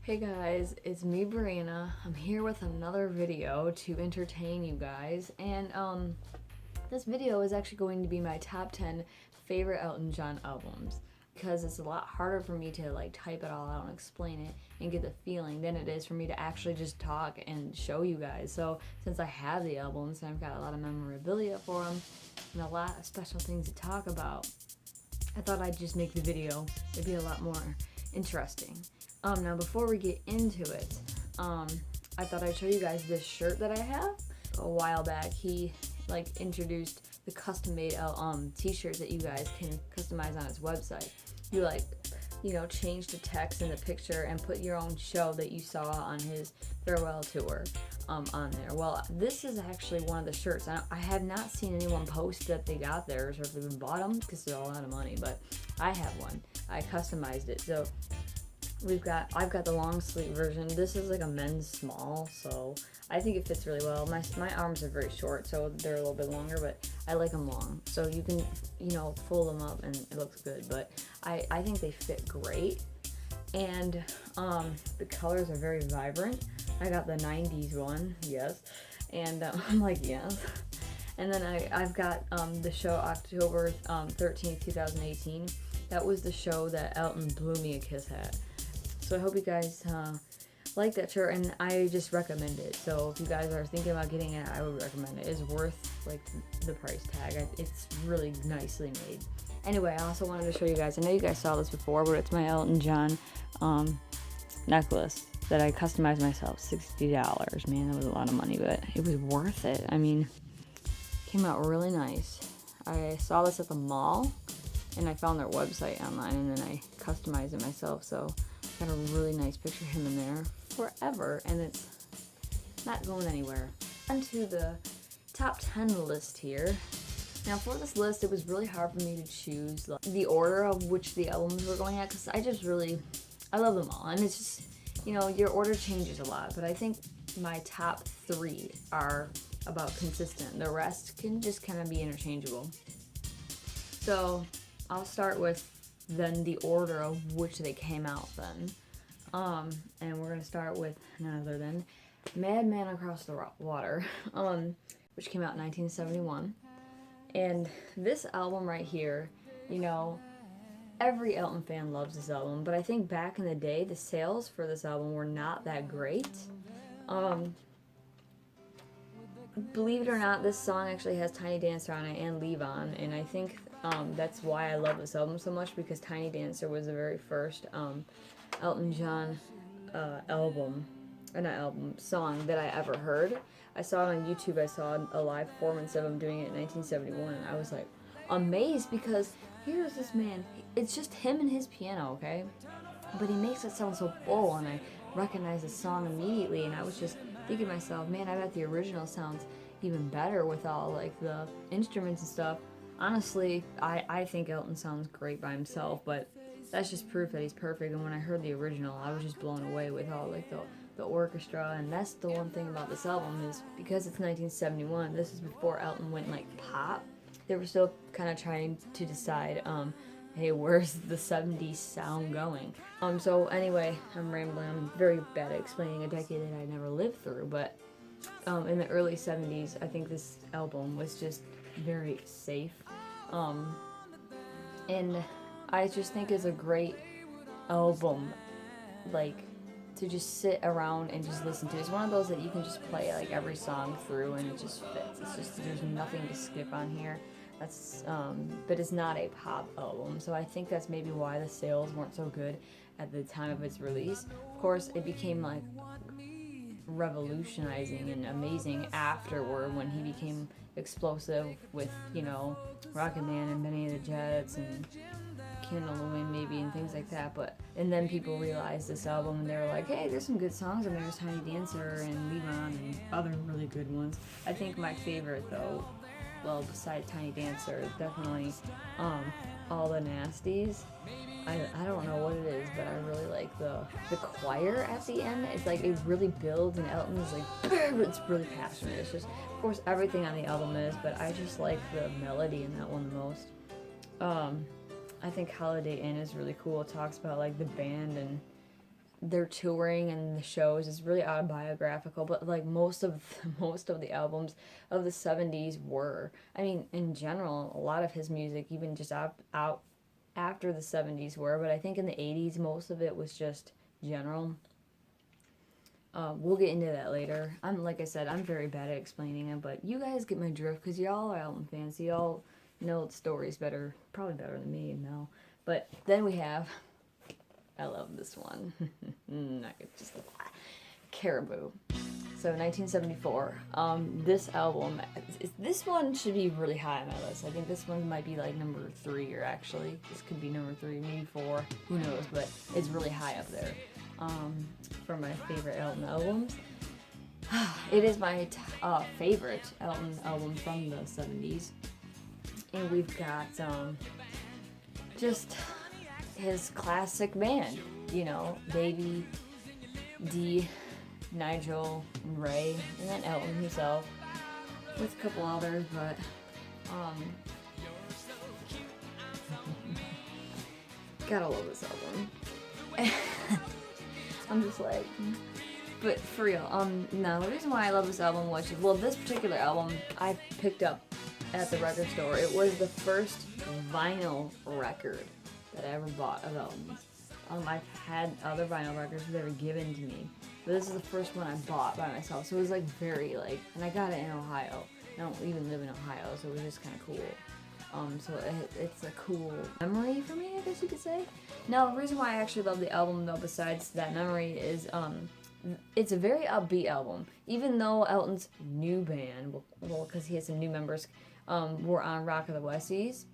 Hey guys, it's me, Brianna. I'm here with another video to entertain you guys, and this video is actually going to be my top 10 favorite Elton John albums, because it's a lot harder for me to like type it all out and explain it and get the feeling than it is for me to actually just talk and show you guys. So since I have the albums and I've got a lot of memorabilia for them and a lot of special things to talk about, I thought I'd just make the video. It'd be a lot more interesting. Now before we get into it, I thought I'd show you guys this shirt that I have. A while back, he introduced the custom-made t-shirts that you guys can customize on his website. You change the text in the picture and put your own show that you saw on his farewell tour on there. Well, this is actually one of the shirts. I have not seen anyone post that they got theirs or if they've bought them because they're all out of money, but I have one. I customized it. So I've got the long sleeve version. This is like a men's small, so I think it fits really well. My arms are very short, so they're a little bit longer, but I like them long. So you can, fold them up and it looks good, but I think they fit great. And the colors are very vibrant. I got the 90s one, yes. And I'm like, yes. And then I've got the show October 13th, 2018. That was the show that Elton blew me a kiss at. So I hope you guys like that shirt, and I just recommend it. So if you guys are thinking about getting it, I would recommend it. It's worth the price tag. It's really nicely made. Anyway, I also wanted to show you guys. I know you guys saw this before, but it's my Elton John necklace that I customized myself. $60. Man, that was a lot of money, but it was worth it. I mean, it came out really nice. I saw this at the mall, and I found their website online, and then I customized it myself. So got a really nice picture of him in there forever, and it's not going anywhere. On to the top 10 list here. Now for this list, it was really hard for me to choose the order of which the albums were going at, because I love them all, and it's just, your order changes a lot, but I think my top 3 are about consistent. The rest can just kind of be interchangeable. So I'll start with then the order of which they came out then. And we're gonna start with none other than Madman Across the Water, which came out in 1971. And this album right here, every Elton fan loves this album, but I think back in the day, the sales for this album were not that great. Believe it or not, this song actually has Tiny Dancer on it and Leave On, and I think that's why I love this album so much, because Tiny Dancer was the very first Elton John song that I ever heard. I saw it on YouTube. I saw a live performance of him doing it in 1971, and I was like amazed, because here's this man. It's just him and his piano, okay? But he makes it sound so full, and I recognized the song immediately, and I was just thinking to myself, man, I bet the original sounds even better with all the instruments and stuff. Honestly, I think Elton sounds great by himself, but that's just proof that he's perfect. And when I heard the original, I was just blown away with all the orchestra. And that's the one thing about this album, is because it's 1971, this is before Elton went pop. They were still kind of trying to decide, hey, where's the 70s sound going? So anyway, I'm rambling. I'm very bad at explaining a decade that I never lived through, but in the early 70s, I think this album was just very safe. And I just think it's a great album, to just sit around and just listen to. It's one of those that you can just play every song through and it just fits. It's just, there's nothing to skip on here. But it's not a pop album, so I think that's maybe why the sales weren't so good at the time of its release. Of course, it became revolutionizing and amazing afterward, when he became explosive with, Rocket Man and Benny and the Jets and Candle in the Wind maybe and things like that. And then people realized this album and they were like, hey, there's some good songs, and there's Tiny Dancer and Leave On and other really good ones. I think my favorite though, well, besides Tiny Dancer, definitely All the Nasties. I don't know what it is, but I really like the choir at the end. It's it really builds, and Elton is it's really passionate. It's just, of course, everything on the album is, but I just like the melody in that one the most. I think Holiday Inn is really cool. It talks about the band and their touring and the shows is really autobiographical, but like most of the albums of the 70s were. I mean, in general, a lot of his music, even just out after the 70s were, but I think in the 80s, most of it was just general. We'll get into that later. Like I said, I'm very bad at explaining it, but you guys get my drift because y'all are Elton fans. So y'all know the stories better, probably better than me now. But then we have, I love this one. Just Caribou. So 1974. This album, this one should be really high on my list. I think this one might be like number 3, or actually this could be number 3, maybe 4. Who knows? But it's really high up there. For my favorite Elton albums. It is my favorite Elton album from the 70s. And we've got just his classic band, you know, Davey, Dee, Nigel, and Ray, and then Elton himself, with a couple others, but gotta love this album. I'm just like, but for real, no, the reason why I love this album was, well, this particular album I picked up at the record store. It was the first vinyl record that I ever bought of Elton's. I've had other vinyl records that were given to me, but this is the first one I bought by myself, so it was like very like, and I got it in Ohio. I don't even live in Ohio, so it was just kind of cool. So it's a cool memory for me, I guess you could say. Now, the reason why I actually love the album, though, besides that memory, is it's a very upbeat album. Even though Elton's new band, well, because he has some new members, were on Rock of the Westies,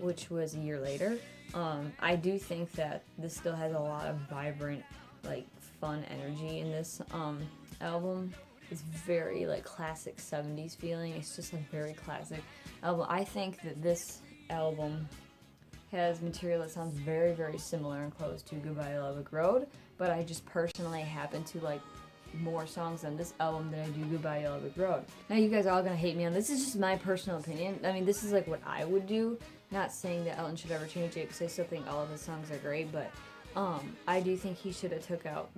which was a year later, I do think that this still has a lot of vibrant, like, fun energy in this album. It's very, like, classic 70s feeling. It's just a very classic album. I think that this album has material that sounds very, very similar and close to Goodbye Yellow Brick Road, but I just personally happen to like more songs on this album than I do Goodbye Yellow Brick Road. Now, you guys are all gonna hate me on this. This is just my personal opinion. I mean, this is like what I would do. Not saying that Elton should ever change it, because I still think all of his songs are great, but I do think he should have took out,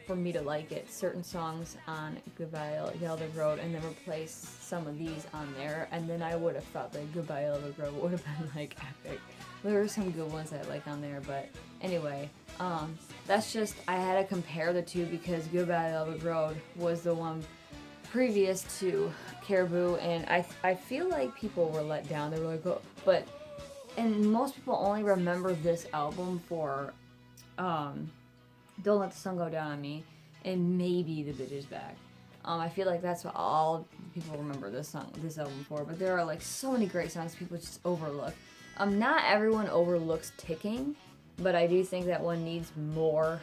for me to like it, certain songs on Goodbye Yellow Brick Road and then replace some of these on there, and then I would have thought that Goodbye Yellow Brick Road would have been like epic. There were some good ones I like on there, but anyway, that's just, I had to compare the two because Goodbye Yellow Brick Road was the one previous to Caribou, and I feel like people were let down. They were like, oh, but, and most people only remember this album for Don't Let the Sun Go Down on Me, and maybe The Bitch Is Back. I feel like that's what all people remember this album for, but there are like so many great songs people just overlook. Not everyone overlooks Ticking, but I do think that one needs more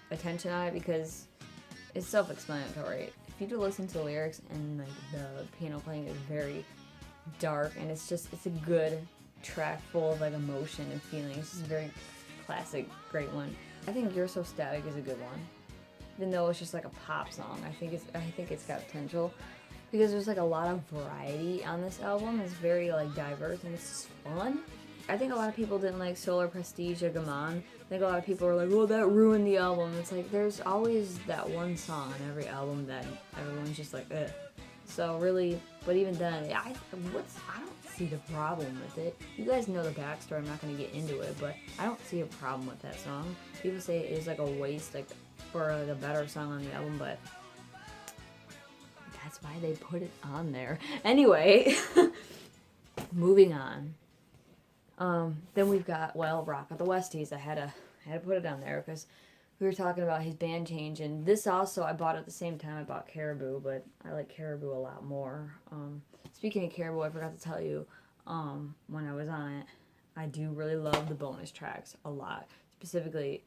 attention on it because it's self-explanatory. If you do listen to the lyrics, and like the piano playing is very dark, and it's a good track full of like emotion and feelings. It's just a very classic, great one. I think You're So Static is a good one. Even though it's just like a pop song, I think it's got potential because there's like a lot of variety on this album. It's very like diverse and it's just fun. I think a lot of people didn't like Solar Prestige or Gaman. I think a lot of people were like, "Oh, that ruined the album." It's like there's always that one song on every album that everyone's just like, "Ugh." So really, but even then, I don't see the problem with it. You guys know the backstory. I'm not going to get into it, but I don't see a problem with that song. People say it is like a waste, like for like a better song on the album, but that's why they put it on there. Anyway, moving on. Then we've got, well, Rock of the Westies. I had to put it on there because we were talking about his band change, and this also I bought at the same time I bought Caribou, but I like Caribou a lot more. Speaking of Caribou, I forgot to tell you, when I was on it, I do really love the bonus tracks a lot. Specifically,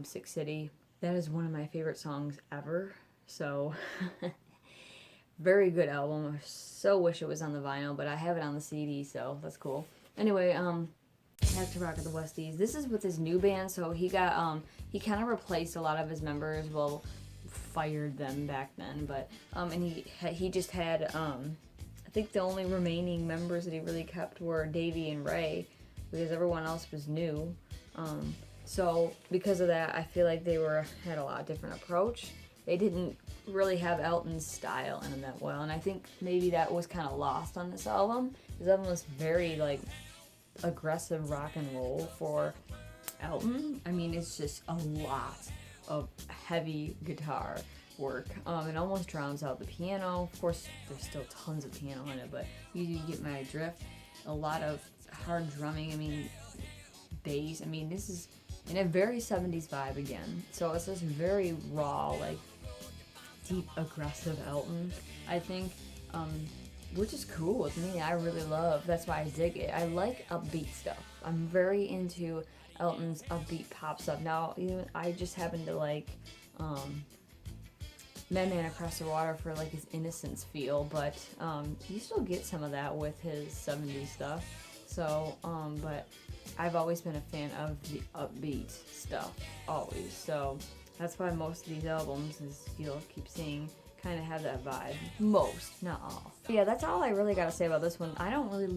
Sick City. That is one of my favorite songs ever. So, very good album. I so wish it was on the vinyl, but I have it on the CD, so that's cool. Anyway, back to Rock of the Westies. This is with his new band, so he got, he kind of replaced a lot of his members, well, fired them back then, but, and he just had, I think the only remaining members that he really kept were Davey and Ray, because everyone else was new. So because of that, I feel like they had a lot of different approach. They didn't really have Elton's style in them that well, and I think maybe that was kind of lost on this album. This album was very like aggressive rock and roll for Elton. I mean, it's just a lot of heavy guitar work. It almost drowns out the piano. Of course, there's still tons of piano in it, but you get my drift. A lot of hard drumming. I mean, bass. I mean, this is in a very 70s vibe again. So it's this very raw, like deep, aggressive Elton, I think, which is cool with me. I really love. That's why I dig it. I like upbeat stuff. I'm very into Elton's upbeat pop stuff. Now, even I just happen to like Man Across the Water for like his innocence feel, but you still get some of that with his 70s stuff. So, but I've always been a fan of the upbeat stuff, always. So that's why most of these albums, as you'll keep seeing, kind of have that vibe. Most, not all. Yeah, that's all I really gotta say about this one. I don't really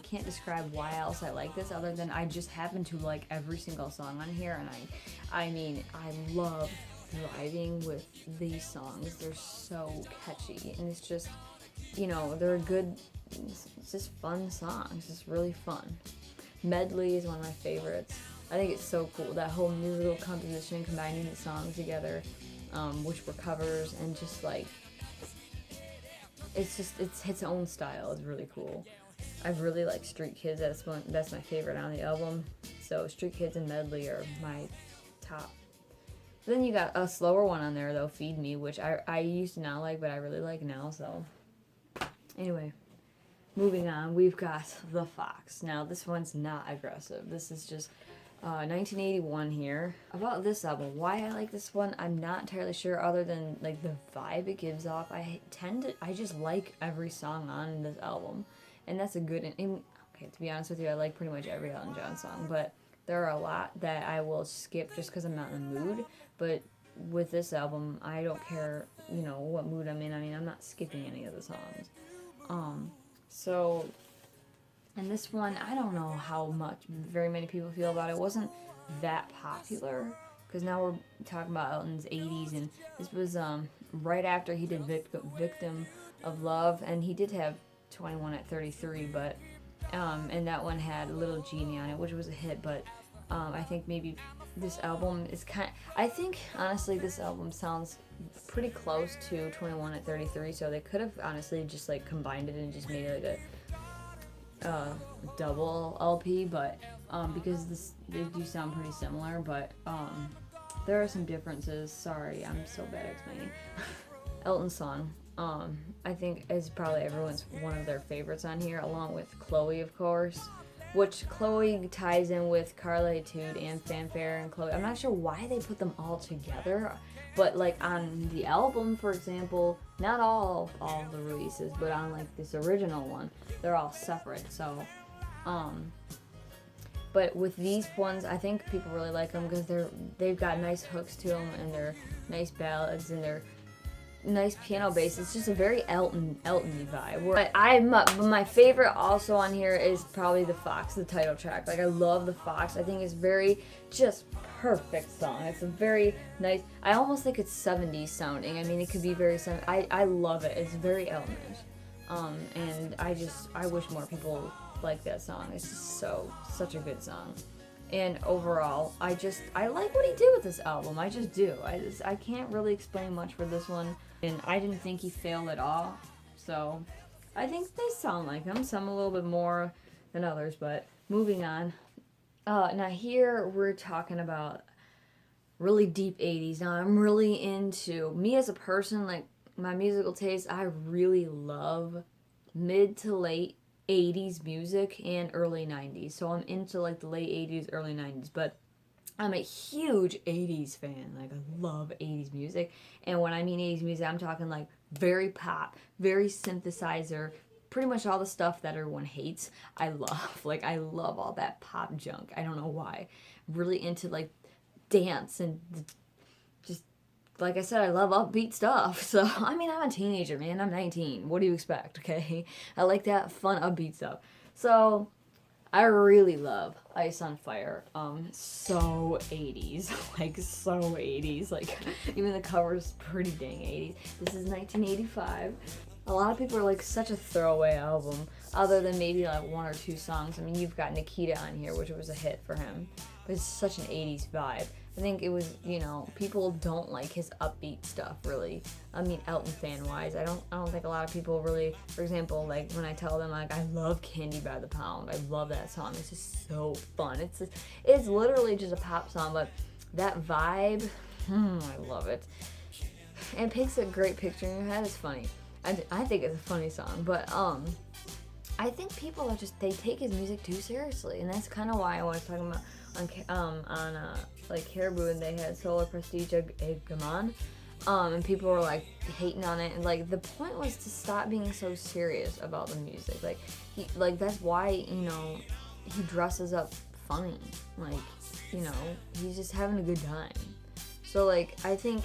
can't describe why else I like this, other than I just happen to like every single song on here, and I mean, I love driving with these songs. They're so catchy, and it's just, you know, they're good. It's just fun songs. It's really fun. Medley is one of my favorites. I think it's so cool, that whole musical composition, combining the songs together, which were covers, and just like, it's its own style. It's really cool. I really like Street Kids. That's my favorite on the album. So Street Kids and Medley are my top. But then you got a slower one on there though, Feed Me, which I used to not like, but I really like now. So anyway. Moving on, we've got The Fox. Now, this one's not aggressive. This is just 1981 here. About this album, why I like this one, I'm not entirely sure, other than like the vibe it gives off. I just like every song on this album, and that's a good. Okay, to be honest with you, I like pretty much every Elton John song, but there are a lot that I will skip just because I'm not in the mood. But with this album, I don't care, you know, what mood I'm in. I mean, I'm not skipping any of the songs. So, and this one, I don't know how very many people feel about it. It wasn't that popular, because now we're talking about Elton's 80s, and this was right after he did Victim of Love, and he did have 21 at 33, but, and that one had Little Genie on it, which was a hit, but I think maybe this album is I think, honestly, this album sounds pretty close to 21 at 33, so they could have honestly just like combined it and just made it like a double LP, but because they do sound pretty similar, but there are some differences. Sorry, I'm so bad at explaining. Elton's song, I think is probably everyone's one of their favorites on here, along with Chloe, of course. Which Chloe ties in with Carla Etude and Fanfare and Chloe. I'm not sure why they put them all together, but like on the album, for example, not all the releases, but on like this original one, they're all separate. So, but with these ones, I think people really like them because they've got nice hooks to them, and they're nice ballads, and they're nice piano bass. It's just a very Elton vibe. But my favorite also on here is probably The Fox, the title track. Like, I love The Fox. I think it's very just perfect song. It's a very nice. I almost think it's 70s sounding. I mean, it could be very 70s. I love it. It's very Elton-ish. And I wish more people like that song. It's just such a good song. And overall, I like what he did with this album. I just do. I can't really explain much for this one. And I didn't think he failed at all. So I think they sound like him. Some a little bit more than others. But moving on. Now here we're talking about really deep 80s. Now I'm really into, me as a person, like my musical taste, I really love mid to late 80s music and early 90s. So I'm into like the late 80s, early 90s, but I'm a huge 80s fan. Like, I love 80s music. And when I mean 80s music, I'm talking like very pop, very synthesizer, pretty much all the stuff that everyone hates. I love. Like, I love all that pop junk. I don't know why. Really into like dance and just, like I said, I love upbeat stuff. So, I mean, I'm a teenager, man. I'm 19. What do you expect, okay? I like that fun, upbeat stuff. So, I really love Ice on Fire. So 80s. Like, so 80s. Like, even the cover's pretty dang 80s. This is 1985. A lot of people are like, such a throwaway album, other than maybe like one or two songs. I mean, you've got Nikita on here, which was a hit for him, but it's such an 80s vibe. I think it was, you know, people don't like his upbeat stuff, really. I mean, Elton fan-wise, I don't think a lot of people really, for example, like, when I tell them, like, I love Candy by the Pound, I love that song, it's just so fun. It's literally just a pop song, but that vibe, I love it. And it paints a great picture in your head. It's funny. I think it's a funny song, but, I think people are just, they take his music too seriously, and that's kind of why I was talking about like Caribou, and they had Solar Prestige Gaman, and people were like hating on it, and like the point was to stop being so serious about the music. Like that's why, you know, he dresses up funny, like, you know, he's just having a good time. So like I think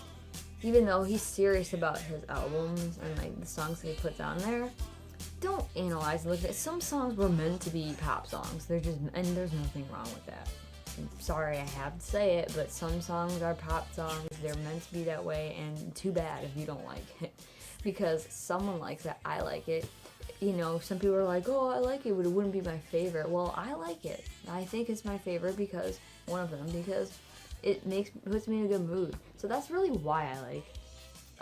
even though he's serious about his albums and like the songs that he puts on there, don't analyze and look at it. Some songs were meant to be pop songs. They're just, and there's nothing wrong with that. I'm sorry I have to say it, but some songs are pop songs. They're meant to be that way, and too bad if you don't like it. Because someone likes it, I like it. You know, some people are like, oh, I like it, but it wouldn't be my favorite. Well, I like it. I think it's my favorite because, one of them, because it puts me in a good mood. So that's really why I like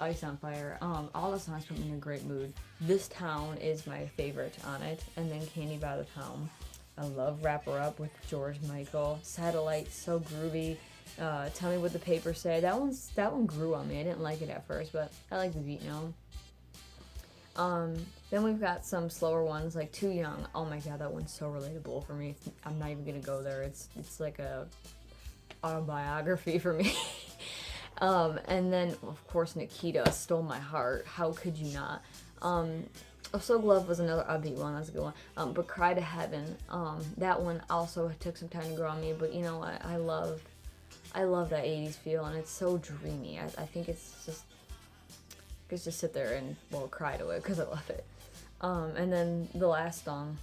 Ice on Fire. All the songs put me in a great mood. This Town is my favorite on it, and then Candy by the Pound. I love Wrap Her Up with George Michael. Satellite, so groovy. Tell Me What the Papers Say. That one grew on me. I didn't like it at first, but I like the beat now. Then we've got some slower ones like Too Young. Oh my god, that one's so relatable for me. I'm not even gonna go there. It's like a autobiography for me. And then of course Nikita, Stole My Heart. How could you not? So Glove was another upbeat one. That's a good one. But Cry to Heaven. That one also took some time to grow on me. But you know what? I love that 80s feel, and it's so dreamy. I think it's just sit there and cry to it because I love it. And then the last song,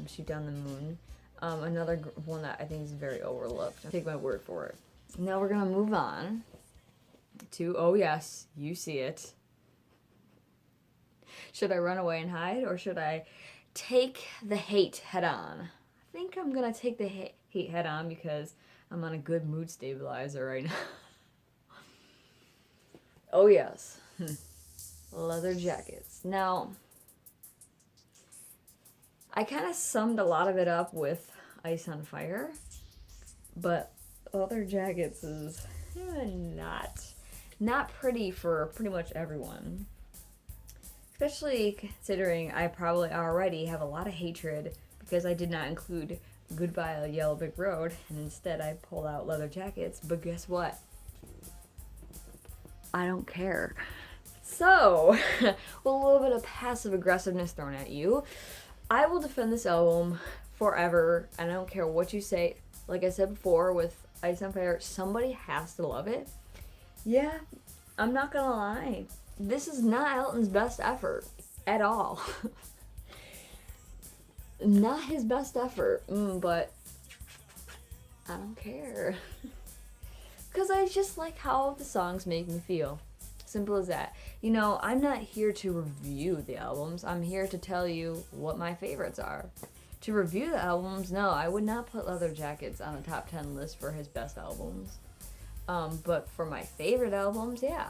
Shoot Down the Moon. Another one that I think is very overlooked. Take my word for it. Now we're gonna move on to, oh yes, you see it. Should I run away and hide, or should I take the hate head on? I think I'm gonna take the hate head on because I'm on a good mood stabilizer right now. Oh yes. Leather Jackets. Now, I kind of summed a lot of it up with Ice on Fire, but Leather Jackets is not pretty for pretty much everyone. Especially considering I probably already have a lot of hatred because I did not include Goodbye Yellow Brick Road, and instead I pulled out Leather Jackets, but guess what? I don't care. So, with a little bit of passive aggressiveness thrown at you, I will defend this album forever, and I don't care what you say. Like I said before with Ice on Fire, somebody has to love it. Yeah, I'm not gonna lie. This is not Elton's best effort at all. Not his best effort, but I don't care. Because I just like how the songs make me feel. Simple as that. You know, I'm not here to review the albums. I'm here to tell you what my favorites are. To review the albums, no, I would not put Leather Jackets on the top 10 list for his best albums. But for my favorite albums, yeah.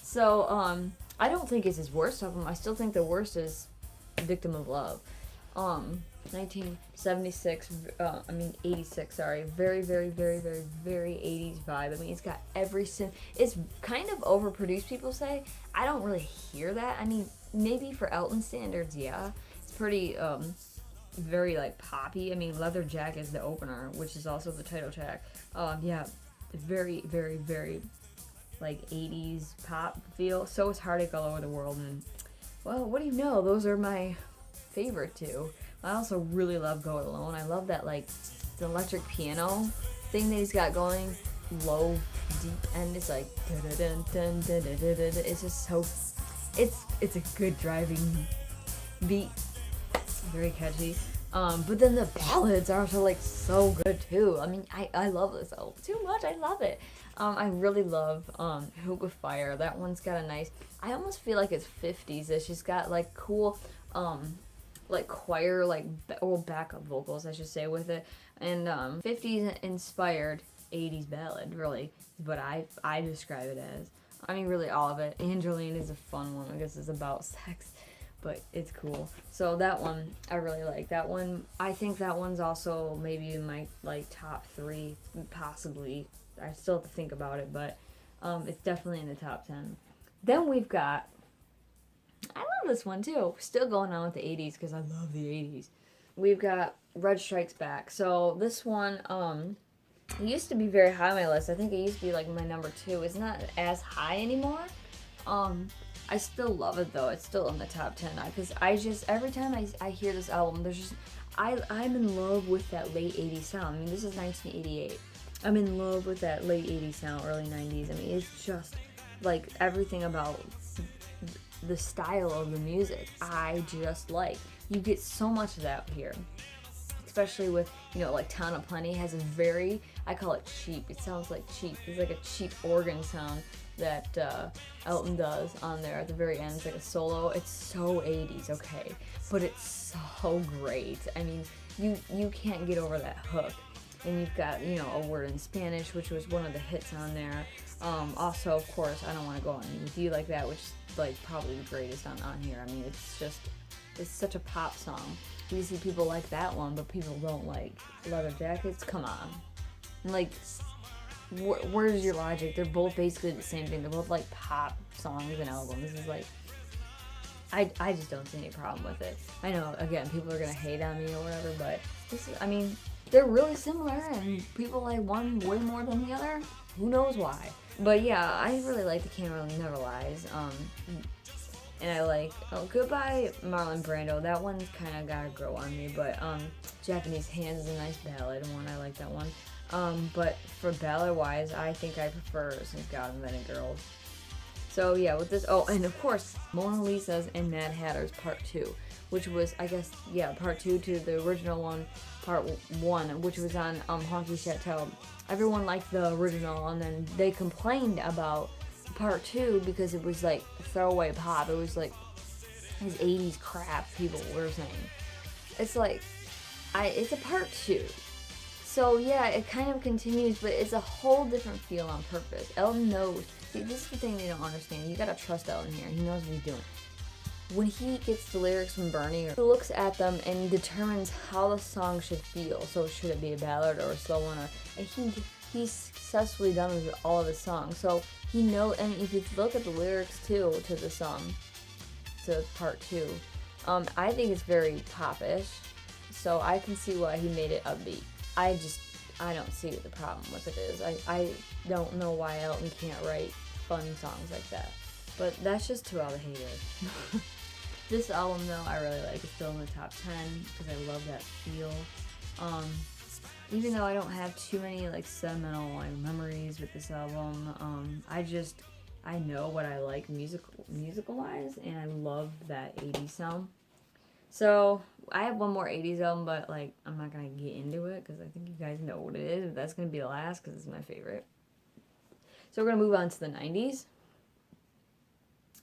So, I don't think it's his worst album. I still think the worst is Victim of Love. 1976, 86, sorry. Very, very, very, very, very 80s vibe. I mean, it's got every it's kind of overproduced, people say. I don't really hear that. I mean, maybe for Elton standards, yeah. It's pretty, very, like, poppy. I mean, Leather Jacket is the opener, which is also the title track. Yeah, very, very, very, like, 80s pop feel. So is Heartache All Over the World, and, well, what do you know? Those are my favorite two. I also really love Go It Alone. I love that, like, the electric piano thing that he's got going, low, deep, and it's like it's just so, it's a good driving beat. Very catchy. But then the ballads are also like so good too. I mean, I love this album too much. I love it. I really love Hoop with Fire. That one's got a nice, I almost feel like it's 50s. It's just got like cool like choir, like or backup vocals, I should say, with it. And 50s inspired 80s ballad, really, is what I describe it as. I mean, really all of it. Angeline is a fun one. I guess it's about sex, but it's cool. So that one I really like. That one, I think that one's also maybe in my like top 3, possibly. I still have to think about it, but it's definitely in the top 10. Then we've got, I love this one too. Still going on with the 80s because I love the 80s. We've got Red Strikes Back. So this one, it used to be very high on my list. I think it used to be like my number 2. It's not as high anymore. I still love it though. It's still in the top 10 because I just, every time I hear this album, there's just, I'm in love with that late 80s sound. I mean, this is 1988. I'm in love with that late 80s sound, early 90s. I mean, it's just like everything about the style of the music I just like. You get so much of that here, especially with, you know, like Town of Plenty has a very, I call it cheap. It sounds like cheap. It's like a cheap organ sound that Elton does on there at the very end. It's like a solo. It's so 80s, okay, but it's so great. I mean, you can't get over that hook. And you've got, you know, A Word in Spanish, which was one of the hits on there. Also, of course, I Don't Want to Go On With You Like That, which is like probably the greatest on here. I mean, it's just, it's such a pop song. You see people like that one, but people don't like Leather Jackets. Come on. Like, where's your logic? They're both basically the same thing. They're both like pop songs and albums. This is like, I just don't see any problem with it. I know, again, people are going to hate on me or whatever, but this is, I mean, they're really similar and people like one way more than the other. Who knows why? But yeah, I really like the Can't Really Never Lies. And I like Goodbye Marlon Brando. That one's kind of gotta grow on me, but Japanese Hands is a nice ballad one. I like that one. But for ballad wise, I think I prefer Since God Invented Girls. So yeah, with this, oh, and of course, Mona Lisa's and Mad Hatter's Part 2, which was, I guess, yeah, Part 2 to the original one, Part 1, which was on Honky Chateau. Everyone liked the original, and then they complained about Part 2 because it was like throwaway pop. It was like his 80s crap, people were saying. It's like, it's a Part 2. So yeah, it kind of continues, but it's a whole different feel on purpose. Elton knows. See, this is the thing they don't understand. You gotta trust Elton here. He knows what he's doing. When he gets the lyrics from Bernie, he looks at them and determines how the song should feel. So should it be a ballad or a slow one? And he's successfully done this with all of his songs. So he knows, and if you look at the lyrics too to the song, to Part 2, I think it's very popish. So I can see why he made it upbeat. I don't see what the problem with it is. I don't know why Elton can't write fun songs like that. But that's just to all the haters. This album, though, I really like. It's still in the top 10 because I love that feel. Even though I don't have too many like sentimental like memories with this album, I know what I like musical-wise, and I love that 80s sound. So I have one more 80s album, but like I'm not gonna get into it because I think you guys know what it is. But that's gonna be the last because it's my favorite. So we're gonna move on to the 90s,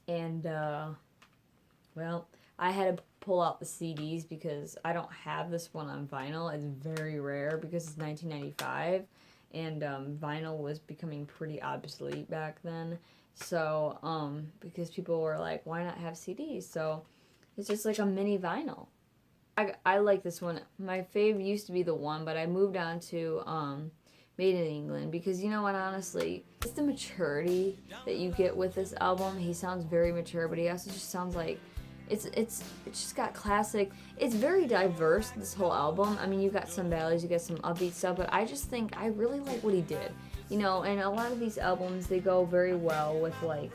and well, I had to pull out the CDs because I don't have this one on vinyl. It's very rare because it's 1995, and vinyl was becoming pretty obsolete back then. So because people were like, why not have CDs? So it's just like a mini vinyl. I like this one. My fave used to be The One, but I moved on to Made in England because, you know what, honestly, it's the maturity that you get with this album. He sounds very mature, but he also just sounds like it's just got classic. It's very diverse, this whole album. I mean, you got some ballads, you got some upbeat stuff, but I just think I really like what he did. You know, and a lot of these albums, they go very well with like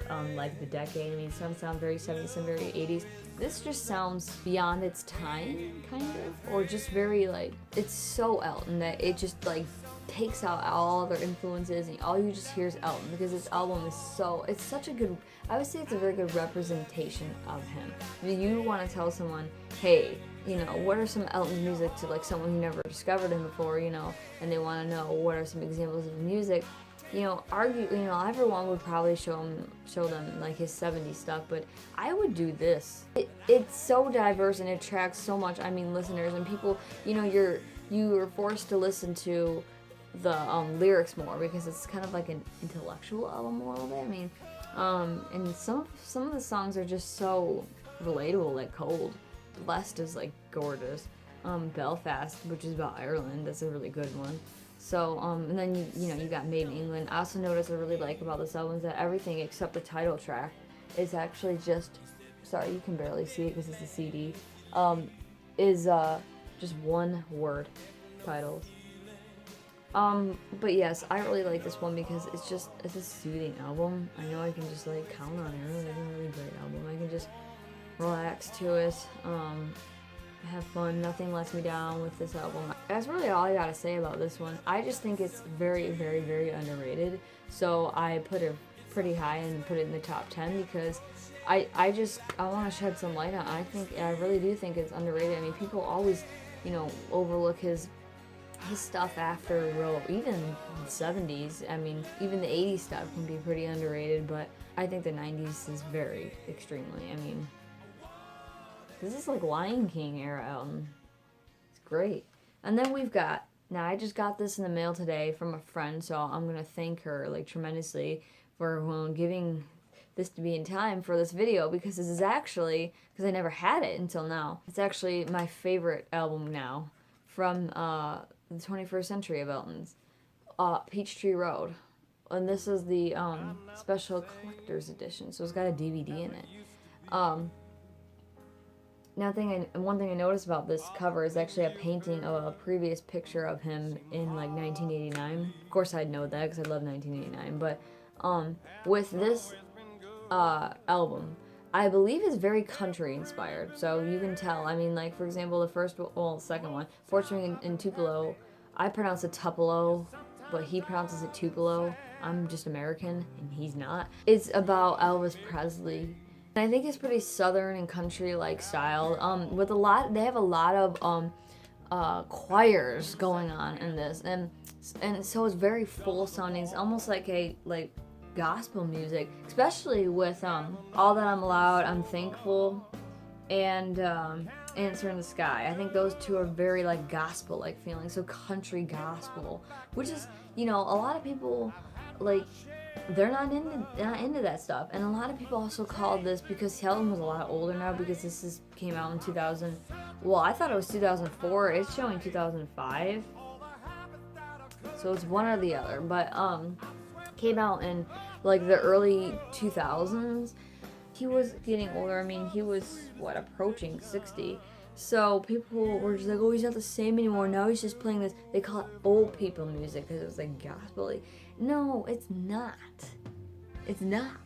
the decade. I mean, some sound very 70s, some very 80s. This just sounds beyond its time, kind of, or just very like, it's so Elton that it just like takes out all other influences and all you just hear is Elton because this album is so, it's such a good, I would say it's a very good representation of him. I mean, you want to tell someone, hey, you know, what are some Elton music to like someone who never discovered him before, you know, and they want to know what are some examples of music. You know, everyone would probably show them like his 70s stuff, but I would do this. It's so diverse and it attracts so much, listeners and people. You know, you're forced to listen to the lyrics more because it's kind of like an intellectual album a little bit. And some of the songs are just so relatable, like Cold. Blessed is like gorgeous. Belfast, which is about Ireland, that's a really good one. So, and then you got Made in England. I also noticed I really like about this album is that everything except the title track is actually just, sorry, you can barely see it because it's a CD, is just one word titles. But yes, I really like this one because it's a soothing album. I know I can just like count on it. Really, it's a really great album. I can just relax to it. Have fun. Nothing lets me down with this album. That's really all I gotta say about this one. I just think it's very, very, very underrated. So I put it pretty high and put it in the top 10 because I want to shed some light on it. I really do think it's underrated. People always, overlook his stuff after even the 70s. Even the 80s stuff can be pretty underrated, but I think the 90s is very extremely. This is like Lion King era Elton. It's great. And then now I just got this in the mail today from a friend, so I'm going to thank her like tremendously for giving this to me in time for this video, because this is actually, because I never had it until now, it's actually my favorite album now from the 21st century of Elton's, Peachtree Road. And this is the special collector's edition, so it's got a DVD in it. One thing I noticed about this cover is actually a painting of a previous picture of him in like 1989. Of course I'd know that because I love 1989, but with this album, I believe is very country inspired, so you can tell. Like for example, the second one, Fortune in Tupelo, I pronounce it Tupelo, but he pronounces it Tupelo. I'm just American and he's not. It's about Elvis Presley. I think it's pretty southern and country-like style. They have a lot of choirs going on in this, and so it's very full sounding. It's almost like gospel music, especially with All That I'm Allowed, I'm Thankful, and Answer in the Sky. I think those two are very like gospel-like feeling, so country gospel, which is, a lot of people they're not into that stuff. And a lot of people also called this, because Elton was a lot older now, because this came out in 2000. Well, I thought it was 2004. It's showing 2005. So it's one or the other. But came out in like the early 2000s. He was getting older. He was approaching 60. So people were just like, oh, he's not the same anymore. Now he's just playing this. They call it old people music because it was like gospel-y. No, it's not. It's not.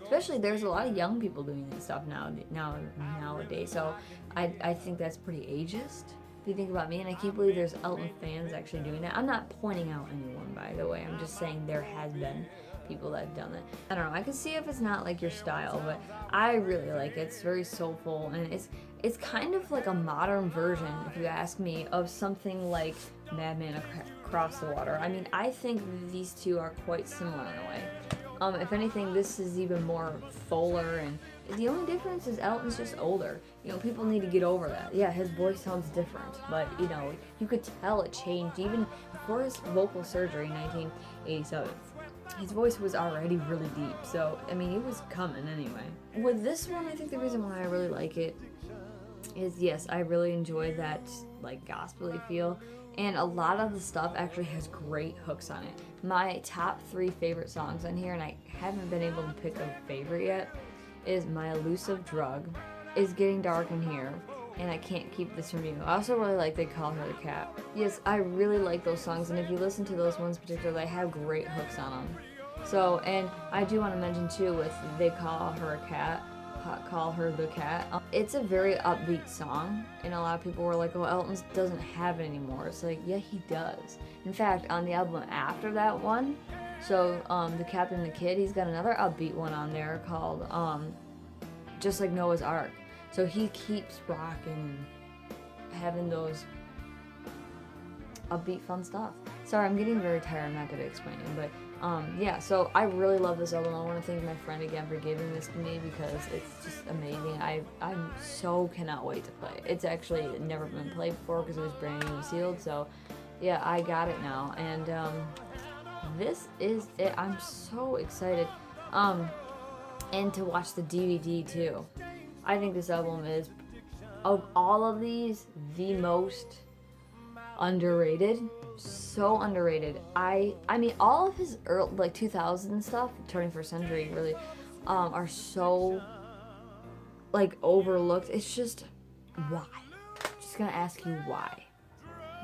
Especially there's a lot of young people doing this stuff nowadays. So I think that's pretty ageist if you think about me. And I can't believe there's Elton fans actually doing that. I'm not pointing out anyone, by the way. I'm just saying there has been people that have done it. I don't know. I can see if it's not like your style, but I really like it. It's very soulful, and it's kind of like a modern version, if you ask me, of something like Madman Across the Water. I think these two are quite similar in a way. If anything, this is even more fuller, and the only difference is Elton's just older. People need to get over that. Yeah, his voice sounds different, but you could tell it changed even before his vocal surgery in 1987. His voice was already really deep, so it was coming anyway. With this one, I think the reason why I really like it is, yes, I really enjoy that like gospel-y feel, and a lot of the stuff actually has great hooks on it. My top 3 favorite songs on here, and I haven't been able to pick a favorite yet, is My Elusive Drug, Is Getting Dark in Here, and I Can't Keep This From You. I also really like They Call Her the Cat. Yes, I really like those songs, and if you listen to those ones particularly, they have great hooks on them. So, and I do want to mention too, with They Call Her the Cat, it's a very upbeat song, and a lot of people were like, oh, Elton doesn't have it anymore. It's like, yeah, he does. In fact, on the album after that one, so The Captain and the Kid, he's got another upbeat one on there called Just Like Noah's Ark. So he keeps rocking having those upbeat, fun stuff. Sorry, I'm getting very tired. I'm not good at explaining, but yeah. So I really love this album. I want to thank my friend again for giving this to me because it's just amazing. I so cannot wait to play it. It's actually never been played before because it was brand new and sealed. So yeah, I got it now, and this is it. I'm so excited. And to watch the DVD too. I think this album is, of all of these, the most underrated. So underrated. I mean, all of his early, like 2000 stuff, 21st century really, are so like overlooked. It's just why. Just gonna ask you why.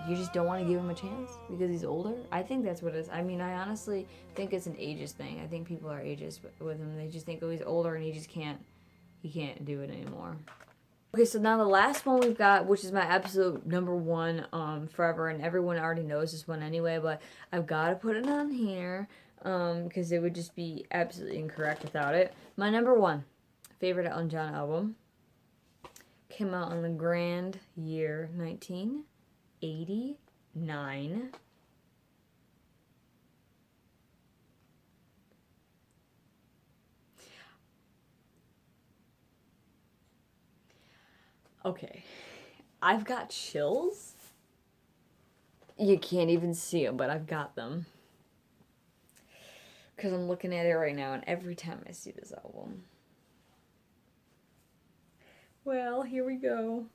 You just don't want to give him a chance because he's older? I think that's what it is. I mean, I honestly think it's an ageist thing. I think people are ageist with him. They just think, oh, he's older and he can't do it anymore. Okay, so now the last one we've got, which is my absolute number one forever, and everyone already knows this one anyway, but I've got to put it on here because it would just be absolutely incorrect without it. My number one favorite Elton John album came out in the grand year 1989. Okay, I've got chills. You can't even see them, but I've got them. Because I'm looking at it right now, and every time I see this album. Well, here we go.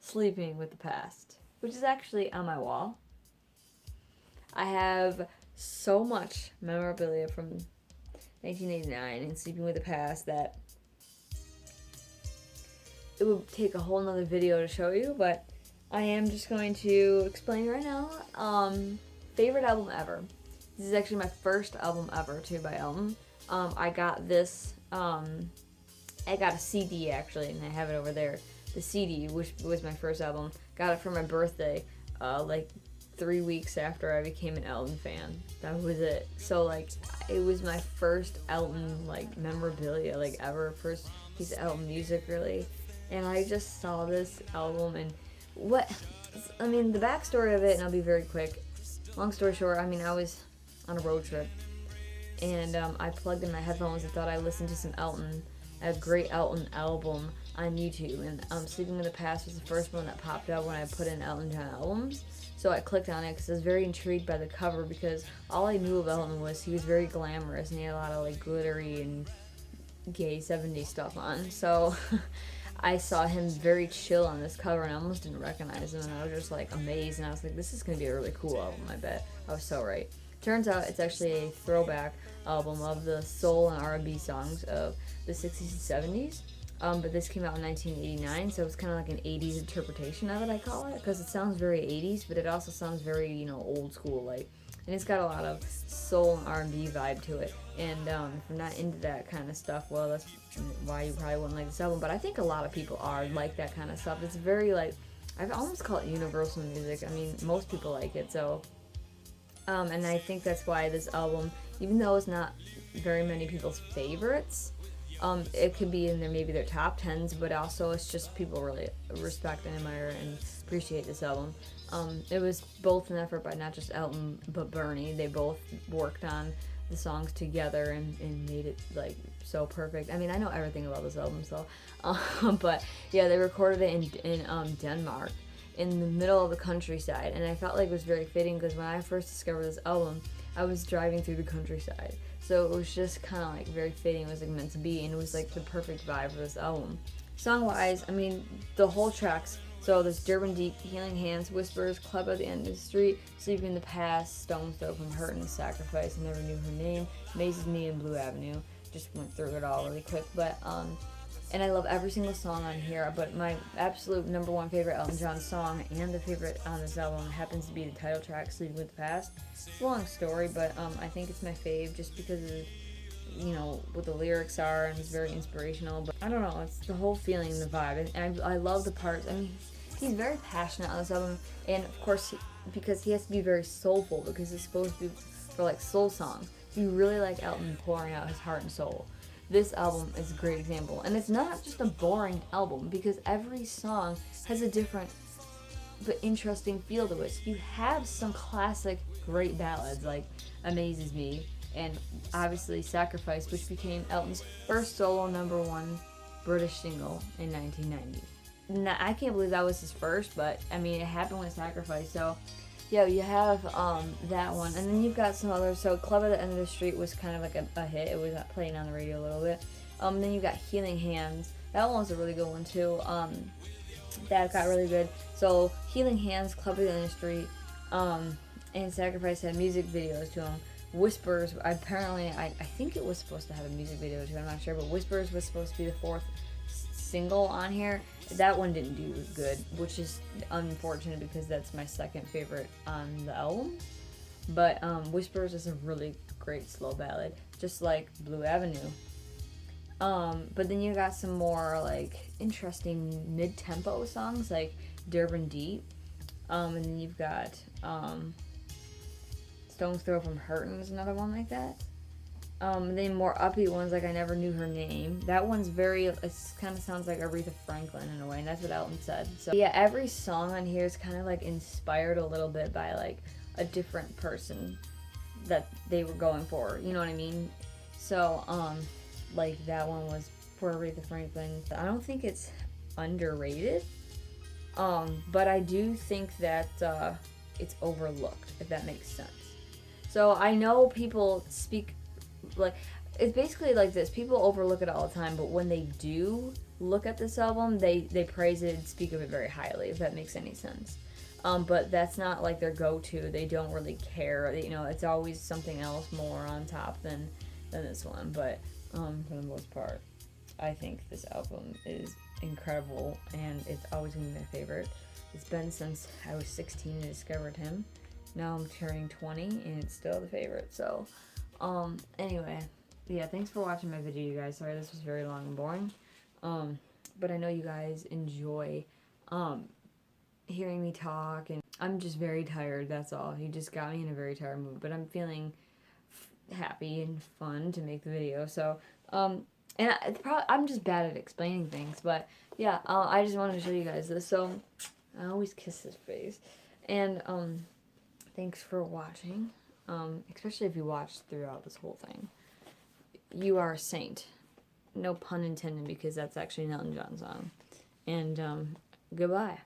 Sleeping with the Past, which is actually on my wall. I have so much memorabilia from 1989 and Sleeping with the Past that it would take a whole nother video to show you, but I am just going to explain right now. Favorite album ever. This is actually my first album ever too by Elton. I got this, I got a CD actually, and I have it over there. The CD, which was my first album, got it for my birthday, like 3 weeks after I became an Elton fan. That was it. So like, it was my first Elton like memorabilia like ever, first piece of Elton music really. And I just saw this album and the backstory of it, and I'll be very quick. Long story short, I mean, I was on a road trip and I plugged in my headphones and thought I listened to some Elton, a great Elton album on YouTube, and Sleeping in the Past was the first one that popped up when I put in Elton John albums. So I clicked on it because I was very intrigued by the cover, because all I knew of Elton was he was very glamorous and he had a lot of like glittery and gay 70s stuff on. So I saw him very chill on this cover and I almost didn't recognize him, and I was just like amazed, and I was like, this is going to be a really cool album, I bet. I was so right. Turns out it's actually a throwback album of the soul and R&B songs of the 60s and 70s. But this came out in 1989, so it's kind of like an 80s interpretation of it, I call it, because it sounds very 80s, but it also sounds very, old school, like, and it's got a lot of soul and R&B vibe to it, and if you're not into that kind of stuff, well, that's why you probably wouldn't like this album, but I think a lot of people are like that kind of stuff. It's very, like, I've almost call it universal music. I mean, most people like it, so, and I think that's why this album, even though it's not very many people's favorites, it could be in maybe their top 10s, but also it's just people really respect and admire and appreciate this album. It was both an effort by not just Elton, but Bernie. They both worked on the songs together and made it like so perfect. I mean, I know everything about this album, so, but yeah, they recorded it in Denmark, in the middle of the countryside, and I felt like it was very fitting because when I first discovered this album, I was driving through the countryside. So it was just kind of like very fitting. It was like meant to be, and it was like the perfect vibe for this album. Song-wise, I mean, the whole tracks. So there's Durban Deep, Healing Hands, Whispers, Club at the End of the Street, Sleeping in the Past, Stone's Throw from Hurt and Sacrifice, I Never Knew Her Name, Amazes Me, and Blue Avenue. Just went through it all really quick, but and I love every single song on here, but my absolute number one favorite Elton John song and the favorite on this album happens to be the title track, Sleeping with the Past. It's a long story, but I think it's my fave just because of, what the lyrics are, and it's very inspirational, but I don't know, it's the whole feeling and the vibe, and I love the parts. I mean, he's very passionate on this album, and of course, because he has to be very soulful, because it's supposed to be for like soul songs. You really like Elton pouring out his heart and soul. this album is a great example. And it's not just a boring album, because every song has a different but interesting feel to it. So you have some classic great ballads like Amazes Me, and obviously Sacrifice, which became Elton's first solo #1 British single in 1990. Now, I can't believe that was his first, but I mean, it happened with Sacrifice. So yeah, you have that one, and then you've got some others. So Club at the End of the Street was kind of like a hit. It was playing on the radio a little bit. Then you've got Healing Hands. That one was a really good one too. That got really good. So Healing Hands, Club at the End of the Street, and Sacrifice had music videos to them. Whispers, apparently, I think it was supposed to have a music video too, I'm not sure, but Whispers was supposed to be the fourth single on here. That one didn't do good, which is unfortunate because that's my second favorite on the album. But Whispers is a really great slow ballad, just like Blue Avenue. But then you got some more like interesting mid-tempo songs like Durban Deep, and then you've got Stone's Throw from Hurtin' is another one like that. And then more upbeat ones like I Never Knew Her Name. That one's it kind of sounds like Aretha Franklin in a way, and that's what Elton said. So yeah, every song on here is kind of like inspired a little bit by like a different person that they were going for, you know what I mean? So like that one was for Aretha Franklin. I don't think it's underrated, but I do think that it's overlooked, if that makes sense. So I know people speak, like, it's basically like this. People overlook it all the time, but when they do look at this album, they praise it and speak of it very highly, if that makes any sense. But that's not like their go-to. They don't really care. You know, it's always something else more on top than this one. But for the most part, I think this album is incredible, and it's always going to be my favorite. It's been since I was 16 and discovered him. Now I'm turning 20, and it's still the favorite. So, anyway, yeah, thanks for watching my video, you guys. Sorry this was very long and boring. But I know you guys enjoy hearing me talk, and I'm just very tired, that's all. You just got me in a very tired mood, but I'm feeling happy and fun to make the video. So, and I'm just bad at explaining things, but yeah, I just wanted to show you guys this. So, I always kiss his face. And, thanks for watching, especially if you watched throughout this whole thing. You are a saint. No pun intended, because that's actually an Elton John song. And, goodbye.